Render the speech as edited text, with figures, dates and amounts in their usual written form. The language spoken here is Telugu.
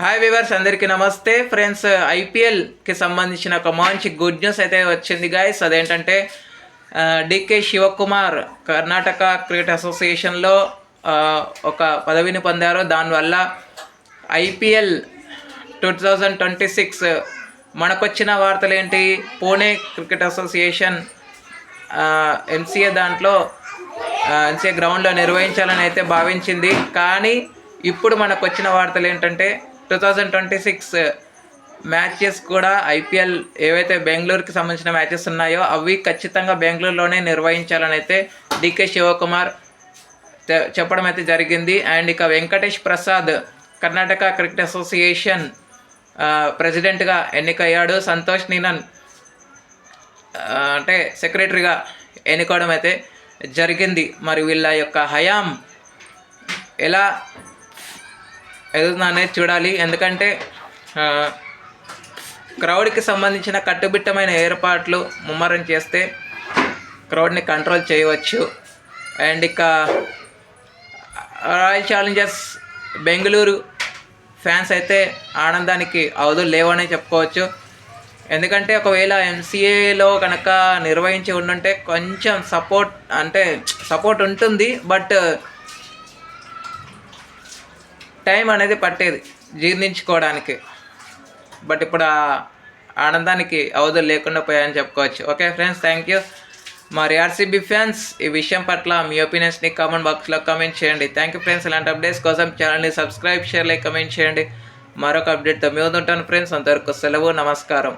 హాయ్ వ్యూవర్స్, అందరికీ నమస్తే ఫ్రెండ్స్. ఐపీఎల్కి సంబంధించిన ఒక మంచి గుడ్ న్యూస్ అయితే వచ్చింది గైస్. అదేంటంటే డికే శివకుమార్ కర్ణాటక క్రికెట్ అసోసియేషన్లో ఒక పదవిని పొందారు. దానివల్ల ఐపీఎల్ 2026 మనకొచ్చిన వార్తలు ఏంటి, Pune cricket association MCA MCA గ్రౌండ్లో నిర్వహించాలని అయితే భావించింది. కానీ ఇప్పుడు మనకు వచ్చిన వార్తలు ఏంటంటే 2026 మ్యాచెస్ కూడా ఐపీఎల్ ఏవైతే బెంగళూరుకి సంబంధించిన మ్యాచెస్ ఉన్నాయో అవి ఖచ్చితంగా బెంగళూరులోనే నిర్వహించాలని అయితే డికే శివకుమార్ చెప్పడం అయితే జరిగింది. అండ్ ఇక వెంకటేష్ ప్రసాద్ కర్ణాటక క్రికెట్ అసోసియేషన్ ప్రెసిడెంట్గా ఎన్నికయ్యాడు. సంతోష్ నీనన్ అంటే సెక్రటరీగా ఎన్నుకోవడం అయితే జరిగింది. మరి వీళ్ళ యొక్క హయాం ఎలా ఎదుగుతుందనేది చూడాలి. ఎందుకంటే క్రౌడ్కి సంబంధించిన కట్టుబిట్టమైన ఏర్పాట్లు ముమ్మరం చేస్తే క్రౌడ్ని కంట్రోల్ చేయవచ్చు. అండ్ ఇక రాయల్ ఛాలెంజర్స్ బెంగళూరు ఫ్యాన్స్ అయితే ఆనందానికి అవధులు లేవనే చెప్పుకోవచ్చు. ఎందుకంటే ఒకవేళ ఎంసీఏలో కనుక నిర్వహించి ఉండుంటే కొంచెం సపోర్ట్ ఉంటుంది, బట్ టైం అనేది పట్టేది జీర్ణించుకోవడానికి. బట్ ఇప్పుడు ఆ ఆనందానికి అవధులు లేకుండా పోయాయని చెప్పుకోవచ్చు. Okay friends, thank you. మరి ఆర్సీబీ ఫ్యాన్స్ ఈ విషయం పట్ల మీ ఒపీనియన్స్ని కామెంట్ బాక్స్లో కామెంట్ చేయండి. Thank you friends. ఇలాంటి అప్డేట్స్ కోసం ఛానల్ని సబ్స్క్రైబ్, షేర్, లైక్, కామెంట్ చేయండి. మరొక అప్డేట్తో మీ ముందు ఉంటాను ఫ్రెండ్స్. అంతవరకు సెలవు, నమస్కారం.